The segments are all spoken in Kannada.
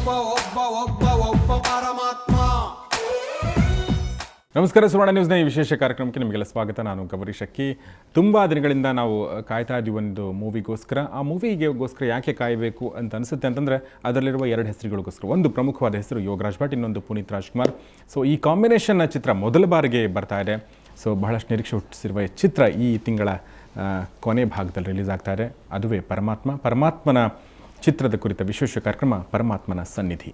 ಪರಮಾತ್ಮ. ನಮಸ್ಕಾರ. ಸುವರ್ಣ ನ್ಯೂಸ್ನ ಈ ವಿಶೇಷ ಕಾರ್ಯಕ್ರಮಕ್ಕೆ ನಿಮಗೆಲ್ಲ ಸ್ವಾಗತ. ನಾನು ಗೌರಿ ಶಕ್ಕಿ. ತುಂಬ ದಿನಗಳಿಂದ ನಾವು ಕಾಯ್ತಾ ಇದ್ದೀವಿ ಒಂದು ಮೂವಿಗೋಸ್ಕರ. ಆ ಮೂವಿಗೋಸ್ಕರ ಯಾಕೆ ಕಾಯಬೇಕು ಅಂತ ಅನಿಸುತ್ತೆ ಅಂತಂದರೆ ಅದರಲ್ಲಿರುವ ಎರಡು ಹೆಸರುಗಳಿಗೋಸ್ಕರ. ಒಂದು ಪ್ರಮುಖವಾದ ಹೆಸರು ಯೋಗರಾಜ್ ಭಟ್, ಇನ್ನೊಂದು ಪುನೀತ್ ರಾಜ್ಕುಮಾರ್. ಸೊ ಈ ಕಾಂಬಿನೇಷನ್ನ ಚಿತ್ರ ಮೊದಲ ಬಾರಿಗೆ ಬರ್ತಾ ಇದೆ. ಸೊ ಬಹಳಷ್ಟು ನಿರೀಕ್ಷೆ ಹುಟ್ಟಿಸಿರುವ ಚಿತ್ರ ಈ ತಿಂಗಳ ಕೊನೆ ಭಾಗದಲ್ಲಿ ರಿಲೀಸ್ ಆಗ್ತಾ ಇದೆ. ಅದುವೇ ಪರಮಾತ್ಮನ ಚಿತ್ರದ ಕುರಿತ ವಿಶೇಷ ಕಾರ್ಯಕ್ರಮ ಪರಮಾತ್ಮನ ಸನ್ನಿಧಿ.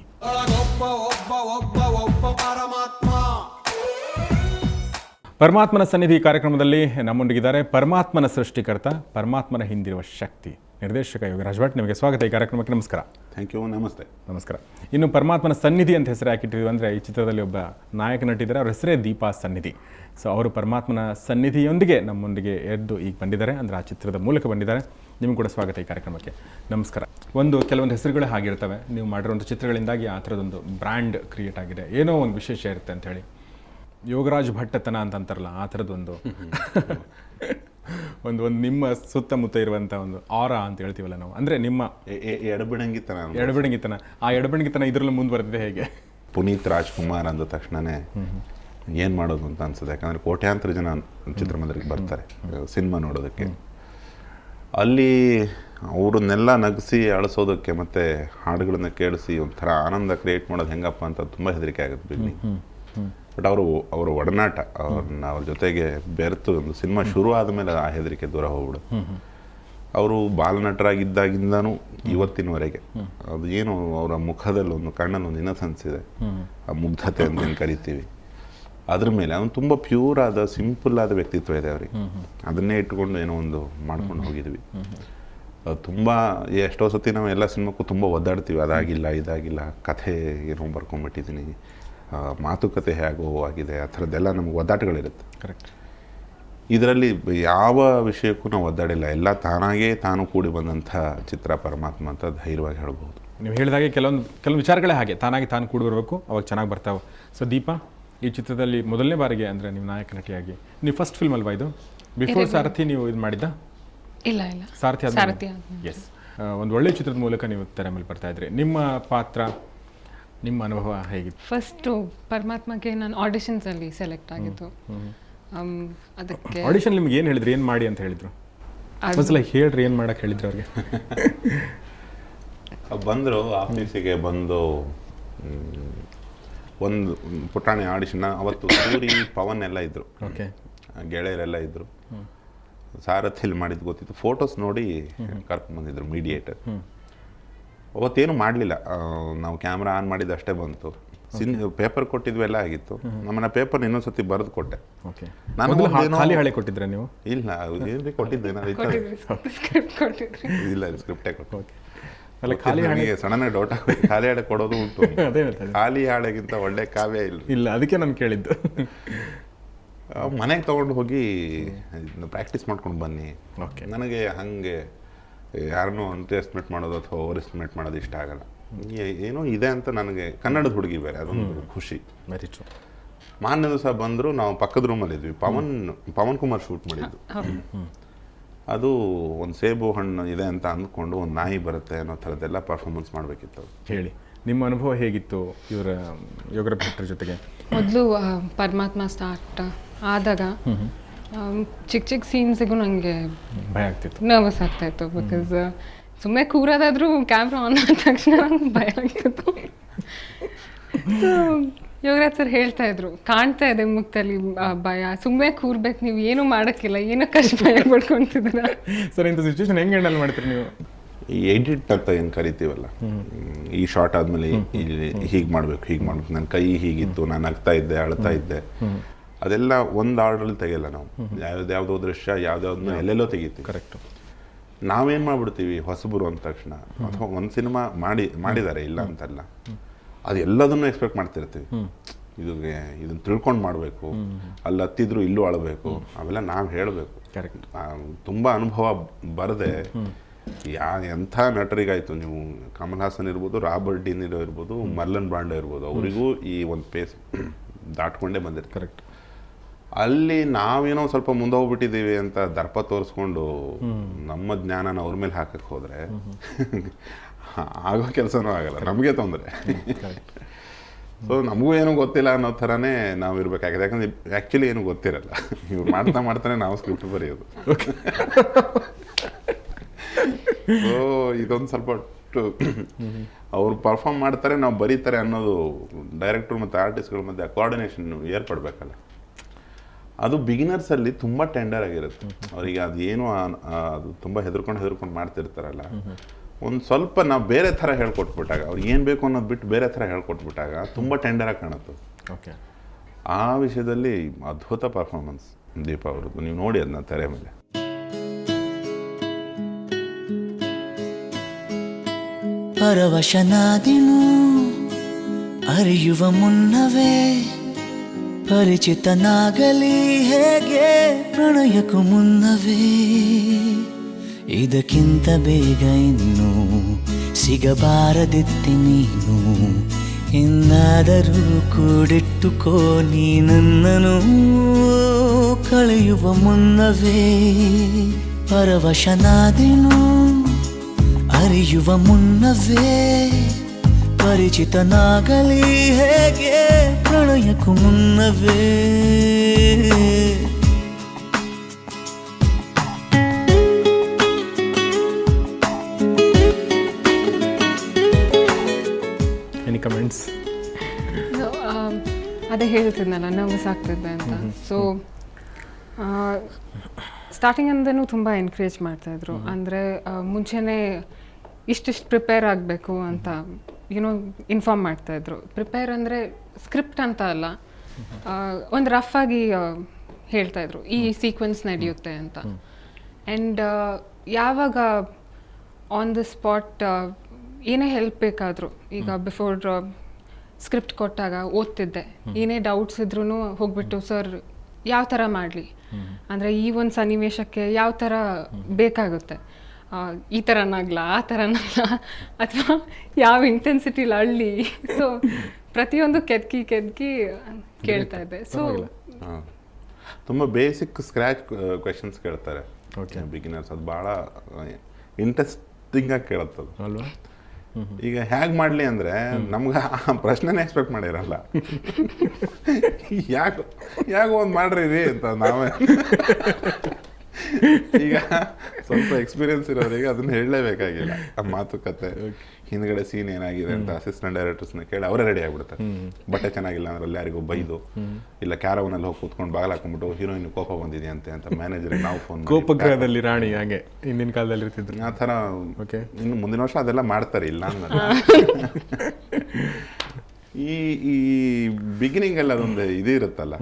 ಪರಮಾತ್ಮನ ಸನ್ನಿಧಿ ಕಾರ್ಯಕ್ರಮದಲ್ಲಿ ನಮ್ಮೊಂದಿಗಿದ್ದಾರೆ ಪರಮಾತ್ಮನ ಸೃಷ್ಟಿಕರ್ತ, ಪರಮಾತ್ಮನ ಹಿಂದಿರುವ ಶಕ್ತಿ, ನಿರ್ದೇಶಕ ಯೋಗರಾಜ್ ಭಟ್. ನಿಮಗೆ ಸ್ವಾಗತ ಈ ಕಾರ್ಯಕ್ರಮಕ್ಕೆ. ನಮಸ್ಕಾರ. Thank you. ನಮಸ್ತೆ. ನಮಸ್ಕಾರ. ಇನ್ನು ಪರಮಾತ್ಮನ ಸನ್ನಿಧಿ ಅಂತ ಹೆಸರು ಹಾಕಿಟ್ಟಿದ್ವಿ ಅಂದರೆ ಈ ಚಿತ್ರದಲ್ಲಿ ಒಬ್ಬ ನಾಯಕ ನಟಿದ್ದಾರೆ, ಅವ್ರ ಹೆಸರೇ ದೀಪಾ ಸನ್ನಿಧಿ. ಸೊ ಅವರು ಪರಮಾತ್ಮನ ಸನ್ನಿಧಿಯೊಂದಿಗೆ ನಮ್ಮೊಂದಿಗೆ ಎದ್ದು ಈಗ ಬಂದಿದ್ದಾರೆ, ಅಂದರೆ ಆ ಚಿತ್ರದ ಮೂಲಕ ಬಂದಿದ್ದಾರೆ. ನಿಮಗೂ ಕೂಡ ಸ್ವಾಗತ ಈ ಕಾರ್ಯಕ್ರಮಕ್ಕೆ. ನಮಸ್ಕಾರ. ಕೆಲವೊಂದು ಹೆಸರುಗಳೇ ಆಗಿರ್ತವೆ, ನೀವು ಮಾಡಿರುವಂಥ ಚಿತ್ರಗಳಿಂದಾಗಿ ಆ ಥರದೊಂದು ಬ್ರ್ಯಾಂಡ್ ಕ್ರಿಯೇಟ್ ಆಗಿದೆ, ಏನೋ ಒಂದು ವಿಶೇಷ ಇರುತ್ತೆ ಅಂತ ಹೇಳಿ. ಯೋಗರಾಜ್ ಭಟ್ಟತನ ಅಂತ ಅಂತಾರಲ್ಲ, ಆ ಥರದ್ದೊಂದು ಒಂದು ನಿಮ್ಮ ಸುತ್ತಮುತ್ತ ಇರುವಂಥ ಒಂದು ಆರ ಅಂತ ಹೇಳ್ತೀವಲ್ಲ ನಾವು, ಅಂದರೆ ನಿಮ್ಮ ಎಡಬಿಡಂಗಿತನ. ಆ ಎಡಬಿಡಂಗಿತನ ಇದರಲ್ಲೂ ಮುಂದುವರೆದಿದೆ ಹೇಗೆ? ಪುನೀತ್ ರಾಜ್ಕುಮಾರ್ ಅಂದ ತಕ್ಷಣನೇ ಏನು ಮಾಡೋದು ಅಂತ ಅನ್ಸುತ್ತೆ. ಯಾಕಂದರೆ ಕೋಟ್ಯಾಂತರ ಜನ ಚಿತ್ರಮಂದಿರಕ್ಕೆ ಬರ್ತಾರೆ ಸಿನಿಮಾ ನೋಡೋದಕ್ಕೆ. ಅಲ್ಲಿ ಅವ್ರನ್ನೆಲ್ಲ ನಗಿಸಿ ಅಳಿಸೋದಕ್ಕೆ ಮತ್ತು ಹಾಡುಗಳನ್ನ ಕೇಳಿಸಿ ಒಂಥರ ಆನಂದ ಕ್ರಿಯೇಟ್ ಮಾಡೋದು ಹೆಂಗಪ್ಪ ಅಂತ ತುಂಬ ಹೆದರಿಕೆ ಆಗುತ್ತೆ ಬಿಲ್ಲಿ. ಬಟ್ ಅವರ ಒಡನಾಟ, ಅವ್ರ ಜೊತೆಗೆ ಬೆರೆತು ಒಂದು ಸಿನಿಮಾ ಶುರು ಆದಮೇಲೆ ಆ ಹೆದರಿಕೆ ದೂರ ಹೋಗ್ಬಿಡು. ಅವರು ಬಾಲನಟರಾಗಿದ್ದಾಗಿಂದನೂ ಇವತ್ತಿನವರೆಗೆ ಅದು ಏನು ಅವರ ಮುಖದಲ್ಲಿ ಒಂದು ಕಣ್ಣಲ್ಲಿ ಒಂದು ಇನ್ನಸೆನ್ಸ್ ಇದೆ, ಆ ಮುಗ್ಧತೆ ಅಂತ ಏನು ಕರಿತೀವಿ. ಅದ್ರ ಮೇಲೆ ಅವನು ತುಂಬ ಪ್ಯೂರ್ ಆದ ಸಿಂಪಲ್ ಆದ ವ್ಯಕ್ತಿತ್ವ ಇದೆ ಅವ್ರಿಗೆ. ಅದನ್ನೇ ಇಟ್ಕೊಂಡು ಏನೋ ಒಂದು ಮಾಡ್ಕೊಂಡು ಹೋಗಿದ್ವಿ. ತುಂಬ ಎಷ್ಟೋ ಸತಿ ನಾವು ಎಲ್ಲ ಸಿನಿಮಾಕ್ಕೂ ತುಂಬ ಒದ್ದಾಡ್ತೀವಿ, ಅದಾಗಿಲ್ಲ ಇದಾಗಿಲ್ಲ, ಕಥೆ ಏನೋ ಬರ್ಕೊಂಡ್ಬಿಟ್ಟಿದ್ದೀನಿ, ಮಾತುಕತೆ ಹೇಗೋ ಆಗಿದೆ, ಆ ಥರದ್ದೆಲ್ಲ ನಮ್ಗೆ ಒದ್ದಾಟಗಳಿರುತ್ತೆ. ಕರೆಕ್ಟ್. ಇದರಲ್ಲಿ ಯಾವ ವಿಷಯಕ್ಕೂ ನಾವು ಒದ್ದಾಡಿಲ್ಲ, ಎಲ್ಲ ತಾನು ಕೂಡಿ ಬಂದಂಥ ಚಿತ್ರ ಪರಮಾತ್ಮ ಅಂತ ಧೈರ್ಯವಾಗಿ ಹೇಳ್ಬೋದು. ನೀವು ಹೇಳಿದಾಗೆ ಕೆಲವೊಂದು ವಿಚಾರಗಳೇ ಹಾಗೆ ತಾನು ಕೂಡಿ ಬರಬೇಕು, ಅವಾಗ ಚೆನ್ನಾಗಿ ಬರ್ತಾವೆ. ಸೊ ದೀಪಾ, ಈ ಚಿತ್ರದಲ್ಲಿ ಮೊದಲನೇ ಬಾರಿಗೆ ಅಂದರೆ ನೀವು ನಾಯಕ ನಟಿಯಾಗಿ, ನೀವು ಫಸ್ಟ್ ಫಿಲ್ಮ್ ಅಲ್ವಾ ಇದು? ಬಿಫೋರ್ ಸಾರಥಿ ನೀವು ಇದು ಮಾಡಿದ್ದ? ಇಲ್ಲ, ಸಾರಥಿ ಎಸ್. ಒಂದು ಒಳ್ಳೆ ಚಿತ್ರದ ಮೂಲಕ ನೀವು ತೆರೆ ಮೇಲೆ ಬರ್ತಾ ಇದ್ರಿ. ನಿಮ್ಮ ಪಾತ್ರ, ನಿಮ್ಮ ಅನುಭವ ಹೇಗಿತ್ತು? ಫಸ್ಟು ಪರಮಾತ್ಮಗೆ ನಾನು ಆಡಿಷನ್ಸಲ್ಲಿ ಸೆಲೆಕ್ಟ್ ಆಗಿದ್ದು. ಅದಕ್ಕೆ ಆಡಿಷನ್ ನಿಮ್ಗೆ ಏನು ಹೇಳಿದ್ರು, ಏನು ಮಾಡಿ ಅಂತ ಹೇಳಿದ್ರು? ಒಂದ್ಸಲ ಹೇಳ್ರಿ, ಏನು ಮಾಡಕ್ಕೆ ಹೇಳಿದ್ರು ಅವ್ರಿಗೆ? ಬಂದರು ಆಫೀಸಿಗೆ, ಬಂದು ಒಂದು ಪುಟಾಣಿ ಆಡಿಷನ್. ಅವತ್ತು ಸೂರಿ, ಪವನ್ ಎಲ್ಲ ಇದ್ದರು, ಓಕೆ, ಗೆಳೆಯರೆಲ್ಲ ಇದ್ದರು. ಸಾರಥಿಲಿ ಮಾಡಿದ್ದು ಗೊತ್ತಿತ್ತು, ಫೋಟೋಸ್ ನೋಡಿ ಕರ್ಕೊಂಡ್ಬಂದಿದ್ರು ಮೀಡಿಯೇಟರ್. ಅವತ್ತೇನು ಮಾಡಲಿಲ್ಲ, ನಾವು ಕ್ಯಾಮ್ರಾ ಆನ್ ಮಾಡಿದ್ದು ಅಷ್ಟೇ ಬಂತು. ಪೇಪರ್ ಕೊಟ್ಟಿದ್ವಿ, ಎಲ್ಲ ಆಗಿತ್ತು. ನಮ್ಮನ್ನ ಪೇಪರ್ ಇನ್ನೊಂದ್ಸತಿ ಬರೆದು ಕೊಟ್ಟೆ. ನಾನು ಖಾಲಿ ಹಳೆ ಕೊಟ್ಟಿದ್ರೆ ನೀವು? ಇಲ್ಲ, ಏನ್ರಿ ಕೊಟ್ಟಿದ್ದೆ ನಾನು, ಇಲ್ಲ ಸ್ಕ್ರಿಪ್ಟೇ ಕೊಟ್ಟು. ಅಲ್ಲ, ಖಾಲಿ ಹಾಳೆಗೆ ಸಡನ್ ಡೌಟ್ ಆಗುತ್ತೆ, ಖಾಲಿ ಹಾಳೆ ಕೊಡೋದು ಉಂಟು. ಖಾಲಿ ಹಾಳೆಗಿಂತ ಒಳ್ಳೆ ಕಾವ್ಯ ಇಲ್ಲ. ಅದಕ್ಕೆ ನಾನು ಕೇಳಿದ್ದು. ಮನೆಗೆ ತೊಗೊಂಡು ಹೋಗಿ ಪ್ರಾಕ್ಟೀಸ್ ಮಾಡ್ಕೊಂಡು ಬನ್ನಿ. ನನಗೆ ಹಾಗೆ ಯಾರನ್ನೂ ಅಂಡರ್ ಎಸ್ಟಿಮೇಟ್ ಮಾಡೋದು ಅಥವಾ ಓವರ್ ಎಸ್ಟಿಮೇಟ್ ಮಾಡೋದು ಇಷ್ಟ ಆಗಲ್ಲ. ಏನೋ ಇದೆ ಅಂತ ನನಗೆ, ಕನ್ನಡದ ಹುಡುಗಿ ಬೇರೆ, ಅದೊಂದು ಖುಷಿ. ಮಾನ್ಯ ದಿವಸ ಬಂದರು, ನಾವು ಪಕ್ಕದ ರೂಮಲ್ಲಿ ಇದ್ವಿ. ಪವನ್ ಕುಮಾರ್ ಶೂಟ್ ಮಾಡಿದ್ದು ಅದು. ಒಂದು ಸೇಬು ಹಣ್ಣು ಇದೆ ಅಂತ ಅಂದ್ಕೊಂಡು ಒಂದು ನಾಯಿ ಬರುತ್ತೆ ಅನ್ನೋ ಥರದ್ದೆಲ್ಲ ಪರ್ಫಾರ್ಮೆನ್ಸ್ ಮಾಡಬೇಕಿತ್ತು. ಹೇಳಿ, ನಿಮ್ಮ ಅನುಭವ ಹೇಗಿತ್ತು ಇವರ ಯೋಗರಾಜ್ ಭಟ್ರ ಜೊತೆಗೆ? ಮೊದಲು ಪರಮಾತ್ಮ ಸ್ಟಾರ್ಟ್ ಆದಾಗ ಚಿಕ್ಕ ಸೀನ್ಸಿಗೂ ನನಗೆ ಭಯ ಆಗ್ತಿತ್ತು, ನರ್ವಸ್ ಆಗ್ತಾಯಿತ್ತು. ಬಿಕಾಸ್ ಸುಮ್ಮನೆ ಕೂರೋದಾದ್ರೂ ಕ್ಯಾಮ್ರಾ ಆನ್ ಆದ ತಕ್ಷಣ ನಂಗೆ ಭಯ ಆಗ್ತಿತ್ತು. ಸೊ ಯೋಗರಾಜ್ ಸರ್ ಹೇಳ್ತಾ ಇದ್ರು, ಕಾಣ್ತಾ ಇದೆ ಮುಖದಲ್ಲಿ ಭಯ, ಸುಮ್ಮನೆ ಕೂರ್ಬೇಕು, ನೀವು ಏನೂ ಮಾಡೋಕ್ಕಿಲ್ಲ, ಏನಕ್ಕಷ್ಟು ಭಯ ಪಡ್ಕೊತಿದ್ದೀರ ಸರ್. ಇಂಥ ಸಿಚುವೇಶನ್ ಹೆಂಗೆ ಹ್ಯಾಂಡಲ್ ಮಾಡ್ತೀರಿ ನೀವು? ಈ ಎಡಿಟ್ ಅಂತ ಏನು ಕರಿತೀವಲ್ಲ, ಈ ಶಾರ್ಟ್ ಆದಮೇಲೆ ಹೀಗೆ ಮಾಡಬೇಕು, ನನ್ನ ಕೈ ಹೀಗಿತ್ತು, ನಾನು ನಗ್ತಾ ಇದ್ದೆ, ಅಳ್ತಾ ಇದ್ದೆ, ಅದೆಲ್ಲ ಒಂದು ಆರ್ಡ್ರಲ್ಲಿ ತೆಗೆಯಲ್ಲ ನಾವು. ಯಾವುದೋ ದೃಶ್ಯ ಯಾವುದ್ಯಾವ್ದನ್ನ ಎಲ್ಲೆಲ್ಲೋ ತೆಗಿತೀವಿ. ಕರೆಕ್ಟು. ನಾವೇನು ಮಾಡ್ಬಿಡ್ತೀವಿ, ಹೊಸಬರು ಅಂದ ತಕ್ಷಣ, ಅಥವಾ ಒಂದು ಸಿನಿಮಾ ಮಾಡಿದ್ದಾರೆ ಇಲ್ಲ ಅಂತಲ್ಲ, ಅದು ಎಲ್ಲದನ್ನು ಎಕ್ಸ್ಪೆಕ್ಟ್ ಮಾಡ್ತಿರ್ತೀವಿ. ಇದನ್ನ ತಿಳ್ಕೊಂಡು ಮಾಡಬೇಕು, ಅಲ್ಲಿ ಹತ್ತಿದ್ರು ಇಲ್ಲೂ ಅಳಬೇಕು, ಅವೆಲ್ಲ ನಾವು ಹೇಳಬೇಕು. ಕರೆಕ್ಟ್. ತುಂಬ ಅನುಭವ ಬರದೆ ಎಂಥ ನಟರಿಗಾಯಿತು, ನೀವು ಕಮಲ್ ಹಾಸನ್ ಇರ್ಬೋದು, ರಾಬರ್ಟ್ ಡಿ ನಿರೋ ಇರ್ಬೋದು, ಮರ್ಲನ್ ಬ್ರಾಂಡೋ ಇರ್ಬೋದು, ಅವರಿಗೂ ಈ ಒಂದು ಪೇಸ್ ದಾಟ್ಕೊಂಡೇ ಬಂದಿರ್ತಾರೆ. ಕರೆಕ್ಟ್. ಅಲ್ಲಿ ನಾವೇನೋ ಸ್ವಲ್ಪ ಮುಂದೆ ಹೋಗ್ಬಿಟ್ಟಿದ್ದೀವಿ ಅಂತ ದರ್ಪ ತೋರಿಸ್ಕೊಂಡು ನಮ್ಮ ಜ್ಞಾನನ ಅವ್ರ ಮೇಲೆ ಹಾಕಕ್ಕೆ ಹೋದರೆ ಆಗೋ ಕೆಲಸನೂ ಆಗಲ್ಲ, ನಮಗೆ ತೊಂದರೆ. ಸೊ ನಮಗೂ ಏನೂ ಗೊತ್ತಿಲ್ಲ ಅನ್ನೋ ಥರನೇ ನಾವು ಇರಬೇಕಾಗಿದೆ. ಯಾಕಂದರೆ ಆ್ಯಕ್ಚುಲಿ ಏನೂ ಗೊತ್ತಿರಲ್ಲ, ಇವ್ರು ಮಾಡ್ತಾನೆ ನಾವು ಸ್ಕ್ರಿಪ್ಟ್ ಬರೆಯೋದು. ಸೊ ಇದೊಂದು ಸ್ವಲ್ಪ ಅವ್ರು ಪರ್ಫಾರ್ಮ್ ಮಾಡ್ತಾರೆ, ನಾವು ಬರೀತಾರೆ ಅನ್ನೋದು ಡೈರೆಕ್ಟ್ರು ಮತ್ತು ಆರ್ಟಿಸ್ಟ್ಗಳ ಮಧ್ಯೆ ಕೋಆರ್ಡಿನೇಷನ್ ಏರ್ಪಡಬೇಕಲ್ಲ. ಅದು ಬಿಗಿನರ್ಸಲ್ಲಿ ತುಂಬ ಟೆಂಡರ್ ಆಗಿರುತ್ತೆ. ಅವರಿಗೆ ಅದೇನು ಅದು ತುಂಬ ಹೆದರ್ಕೊಂಡು ಮಾಡ್ತಿರ್ತಾರಲ್ಲ, ಒಂದು ಸ್ವಲ್ಪ ನಾವು ಬೇರೆ ಥರ ಹೇಳ್ಕೊಟ್ಬಿಟ್ಟಾಗ, ಅವ್ರಿಗೆ ಏನು ಬೇಕು ಅನ್ನೋದು ಬಿಟ್ಟು ಬೇರೆ ಥರ ಹೇಳ್ಕೊಟ್ಬಿಟ್ಟಾಗ ತುಂಬ ಟೆಂಡರಾಗಿ ಕಾಣುತ್ತೆ. ಓಕೆ, ಆ ವಿಷಯದಲ್ಲಿ ಅದ್ಭುತ ಪರ್ಫಾರ್ಮೆನ್ಸ್ ದೀಪ ಅವ್ರದ್ದು. ನೀವು ನೋಡಿ ಅದನ್ನ ತೆರೆ ಮೇಲೆ. ಪರವಶನಾದಿನು ಅರಿಯುವ ಮುನ್ನವೇ, ಪರಿಚಿತನಾಗಲಿ ಹೇಗೆ ಪ್ರಣಯಕ್ಕೂ ಮುನ್ನವೇ. ಇದಕ್ಕಿಂತ ಬೇಗ ಇನ್ನು ಸಿಗಬಾರದಿತ್ತೆ ನೀನು, ಇನ್ನಾದರೂ ಕೂಡಿಟ್ಟುಕೋ ನೀ ನನ್ನನು ಕಳೆಯುವ ಮುನ್ನವೇ. ಪರವಶನಾದಿನು ಅರಿಯುವ ಮುನ್ನವೇ, ಪರಿಚಿತನಾಗಲಿ ಹೇಗೆ ಪ್ರಣಯಕ್ಕೂ ಮುನ್ನವೇ. Any comments? ಅದೇ ಹೇಳ್ತಿದ್ನಲ್ಲ, ನರ್ವಸ್ ಆಗ್ತಿದ್ದೆ ಅಂತ. ಸೊ ಸ್ಟಾರ್ಟಿಂಗಿಂದನೂ ತುಂಬ ಎನ್ಕರೇಜ್ ಮಾಡ್ತಾಯಿದ್ರು. ಅಂದರೆ ಮುಂಚೆನೇ ಇಷ್ಟಿಷ್ಟು ಪ್ರಿಪೇರ್ ಆಗಬೇಕು ಅಂತ ಇನ್ಫಾರ್ಮ್ ಮಾಡ್ತಾಯಿದ್ರು. ಪ್ರಿಪೇರ್ ಅಂದರೆ ಸ್ಕ್ರಿಪ್ಟ್ ಅಂತ ಅಲ್ಲ, ಒಂದು ರಫ್ ಆಗಿ ಹೇಳ್ತಾಯಿದ್ರು ಈ ಸೀಕ್ವೆನ್ಸ್ ನಡೆಯುತ್ತೆ ಅಂತ. ಆ್ಯಂಡ್ ಯಾವಾಗ ಆನ್ ದ ಸ್ಪಾಟ್ ಏನೇ ಹೆಲ್ಪ್ ಬೇಕಾದರೂ, ಈಗ ಬಿಫೋರ್ ಸ್ಕ್ರಿಪ್ಟ್ ಕೊಟ್ಟಾಗ ಓದ್ತಿದ್ದೆ, ಏನೇ ಡೌಟ್ಸ್ ಇದ್ರೂ ಹೋಗ್ಬಿಟ್ಟು ಸರ್ ಯಾವ ಥರ ಮಾಡಲಿ, ಅಂದರೆ ಈ ಒಂದು ಸನ್ನಿವೇಶಕ್ಕೆ ಯಾವ ಥರ ಬೇಕಾಗುತ್ತೆ, ಈ ಥರನಾಗಲ್ಲ ಆ ಥರನಾಗಲ್ಲ, ಅಥವಾ ಯಾವ ಇಂಟೆನ್ಸಿಟಿಲಿ ಅಳ್ಳಿ. ಸೊ ಪ್ರತಿಯೊಂದು ಕೆದ್ಕಿ ಕೇಳ್ತಾ ಇದ್ದೆ. ಸೊ ತುಂಬ ಬೇಸಿಕ್ ಸ್ಕ್ರ್ಯಾಚ್ ಕ್ವೆಶನ್ಸ್ ಕೇಳ್ತಾರೆ ಬಿಗಿನರ್ಸ್. ಅದು ಭಾಳ ಇಂಟ್ರೆಸ್ಟಿಂಗಾಗಿ ಕೇಳುತ್ತದು ಅಲ್ವಾ? ಈಗ ಹೇಗೆ ಮಾಡಲಿ ಅಂದರೆ ನಮ್ಗೆ ಆ ಪ್ರಶ್ನೆನೇ ಎಕ್ಸ್ಪೆಕ್ಟ್ ಮಾಡಿರಲ್ಲ. ಯಾಕೆ ಒಂದು ಮಾಡ್ರಿ ಅಂತ ನಾವೇ. ಈಗ ಸ್ವಲ್ಪ ಎಕ್ಸ್ಪೀರಿಯನ್ಸ್ ಇರೋರಿಗೆ ಅದನ್ನ ಹೇಳಲೇಬೇಕಾಗಿಲ್ಲ. ಆ ಮಾತುಕತೆ ಹಿಂದ್ಗಡೆ ಸೀನ್ ಏನಾಗಿದೆ ಅಂತ ಅಸಿಸ್ಟೆಂಟ್ ಡೈರೆಕ್ಟರ್ಸ್ನ ಕೇಳಿ ಅವರೇ ರೆಡಿ ಆಗ್ಬಿಡ್ತಾರೆ. ಬಟ್ಟೆ ಚೆನ್ನಾಗಿಲ್ಲ ಅಂದ್ರೆ ಅಲ್ಲಿ ಯಾರಿಗೂ ಬೈದು, ಇಲ್ಲ ಕ್ಯಾರವನಲ್ಲಿ ಹೋಗಿ ಕೂತ್ಕೊಂಡು ಬಾಗಿಲು ಹಾಕೊಂಡ್ಬಿಟ್ಟು ಹೀರೋಯಿನ್ ಕೋಪ ಬಂದಿದೆಯಂತೆ ಅಂತ ಮ್ಯಾನೇಜರ್ಗೆ ನಾವು ಫೋನ್ ಕೋಪಗ್ರಹದಲ್ಲಿ ರಾಣಿ ಹಾಗೆ ಹಿಂದಿನ ಕಾಲದಲ್ಲಿ ಇರ್ತಿದ್ರು. ಆ ಥರ ಇನ್ನು ಮುಂದಿನ ವರ್ಷ ಅದೆಲ್ಲ ಮಾಡ್ತಾರೆ, ಇಲ್ಲ ಅಂದ್ರೆ. ಈ ಬಿಗಿನಿಂಗ್ ಅಲ್ಲಿ ಅದೊಂದು ಇದು ಇರುತ್ತಲ್ಲ,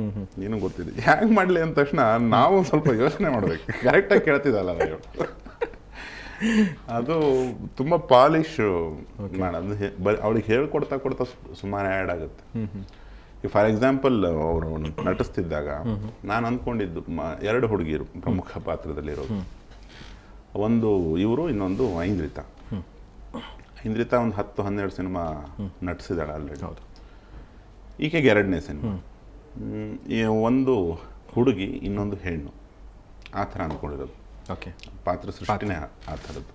ಏನು ಗೊತ್ತಿದೆ ಹೇಗೆ ಮಾಡಲಿ ಅಂದ ತಕ್ಷಣ ನಾವು ಸ್ವಲ್ಪ ಯೋಚನೆ ಮಾಡ್ಬೇಕು. ಕರೆಕ್ಟಾಗಿ ಕೇಳ್ತಿದ್ದಲ್ಲ ಅದು ತುಂಬ ಪಾಲಿಶ್ ಮಾಡೋದು. ಅವಳಿಗೆ ಹೇಳ್ಕೊಡ್ತಾ ಸುಮಾರು ಆ್ಯಡ್ ಆಗುತ್ತೆ. ಈಗ ಫಾರ್ ಎಕ್ಸಾಂಪಲ್ ಅವರು ನಟಿಸ್ತಿದ್ದಾಗ ನಾನು ಅಂದ್ಕೊಂಡಿದ್ದು 2 ಹುಡುಗಿರು ಪ್ರಮುಖ ಪಾತ್ರದಲ್ಲಿರೋದು. ಒಂದು ಇವರು, ಇನ್ನೊಂದು ಐಂದ್ರಿತಾ. ಇಂದ್ರಿತಾ ಒಂದು 10-12 ಸಿನಿಮಾ ನಟಿಸಿದಾಳೆ ಆಲ್ರೆಡಿ. ಹೌದು. ಈಕೆಗೆ 2ನೇ ಸಿನಿಮಾ. ಒಂದು ಹುಡುಗಿ, ಇನ್ನೊಂದು ಹೆಣ್ಣು, ಆ ಥರ ಅಂದ್ಕೊಂಡಿರೋದು. ಓಕೆ, ಪಾತ್ರ ಸೃಷ್ಟಿನೇ ಆ ಥರದ್ದು.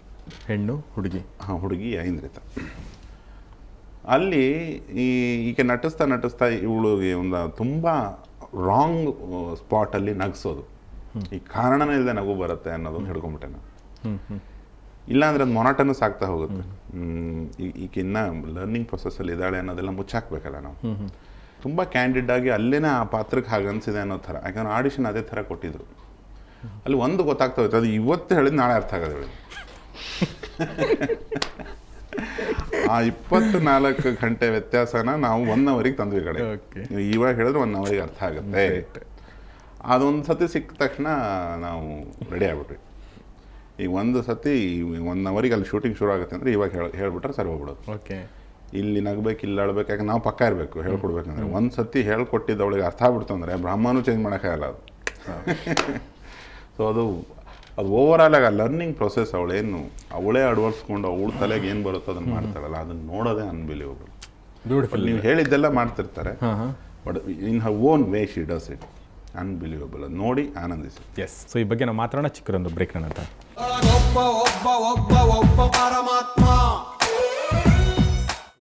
ಹೆಣ್ಣು ಹುಡುಗಿ. ಹಾಂ, ಹುಡುಗಿ ಐಂದ್ರಿತಾ. ಅಲ್ಲಿ ಈಕೆ ನಟಿಸ್ತಾ ಇವಳಿಗೆ ಒಂದು ತುಂಬ ರಾಂಗ್ ಸ್ಪಾಟಲ್ಲಿ ನಗಿಸೋದು. ಈ ಕಾರಣನೇ ಇಲ್ಲದೆ ನಗು ಬರುತ್ತೆ ಅನ್ನೋದನ್ನು ಹಿಡ್ಕೊಂಬಿಟ್ಟೆ ನಾನು. ಇಲ್ಲಾಂದ್ರೆ ಅದು ಮೊನಾಟನಸ್ ಆಗ್ತಾ ಹೋಗುತ್ತೆ. ಈಗ ಇನ್ನು ಲರ್ನಿಂಗ್ ಪ್ರೊಸೆಸ್ಸಲ್ಲಿ ಇದ್ದಾಳೆ ಅನ್ನೋದೆಲ್ಲ ಮುಚ್ಚಾಕ್ಬೇಕಲ್ಲ ನಾವು. ತುಂಬ ಕ್ಯಾಂಡಿಡ್ ಆಗಿ ಅಲ್ಲೇನೇ ಆ ಪಾತ್ರಕ್ಕೆ ಹಾಗೆ ಅನಿಸಿದೆ ಅನ್ನೋ ಥರ. ಯಾಕಂದ್ರೆ ಆಡಿಷನ್ ಅದೇ ಥರ ಕೊಟ್ಟಿದ್ರು. ಅಲ್ಲಿ ಒಂದು ಗೊತ್ತಾಗ್ತಾ ಹೋಯ್ತು, ಅದು ಇವತ್ತು ಹೇಳಿದ್ ನಾಳೆ ಅರ್ಥ ಆಗೋದು ಹೇಳಿ. ಆ 24 ಗಂಟೆ ವ್ಯತ್ಯಾಸನ ನಾವು 1 ಅವರಿಗೆ ತಂದ್ವಿ ಕಡೆ. ಇವಾಗ ಹೇಳಿದ್ರೆ 1 ಅವರಿಗೆ ಅರ್ಥ ಆಗುತ್ತೆ. ಅದೊಂದು ಸತಿ ಸಿಕ್ಕ ತಕ್ಷಣ ನಾವು ರೆಡಿ ಆಗ್ಬಿಟ್ವಿ. ಈಗ ಒಂದು ಸತಿ 1 ಅವರಿಗೆ ಅಲ್ಲಿ ಶೂಟಿಂಗ್ ಶುರು ಆಗುತ್ತೆ ಅಂದರೆ ಇವಾಗ ಹೇಳ್ಬಿಟ್ರೆ ಸರಿ ಹೋಗ್ಬಿಡೋದು. ಓಕೆ, ಇಲ್ಲಿ ನಗಬೇಕು, ಇಲ್ಲಿ ಅಳ್ಬೇಕು. ಯಾಕಂದ್ರೆ ನಾವು ಪಕ್ಕ ಇರಬೇಕು ಹೇಳ್ಕೊಡ್ಬೇಕಂದ್ರೆ. ಒಂದು ಸತಿ ಹೇಳ್ಕೊಟ್ಟಿದ್ದು ಅವಳಿಗೆ ಅರ್ಥ ಆಗ್ಬಿಡ್ತು ಅಂದರೆ ಬ್ರಹ್ಮನೂ ಚೇಂಜ್ ಮಾಡೋಕ್ಕಾಗಲ್ಲ ಅದು. ಸೊ ಅದು ಓವರ್ ಆಲ್ ಆಗಿ ಆ ಲರ್ನಿಂಗ್ ಪ್ರೊಸೆಸ್ ಅವಳೇ ಅಳವಡಿಸ್ಕೊಂಡು ಅವಳ ತಲೆಗೆ ಏನು ಬರುತ್ತೋ ಅದನ್ನು ಮಾಡ್ತಾಳಲ್ಲ, ಅದನ್ನು ನೋಡೋದೇ ಅನ್ಬಿಲಿಯಬಲ್. ಬ್ಯೂಟಿಫುಲ್. ನೀವು ಹೇಳಿದ್ದೆಲ್ಲ ಮಾಡ್ತಿರ್ತಾರೆ, but in Har own way she does it. Unbelievable. ಅದು ನೋಡಿ ಆನಂದಿಸಿ. ಎಸ್. ಸೊ ಈ ಬಗ್ಗೆ ನಾವು ಮಾತಾಡೋಣ ಚಿಕ್ಕದೊಂದು ಬ್ರೇಕ್ ನಂತರ. ಒಬ್ಬ ಪರಮಾತ್ಮ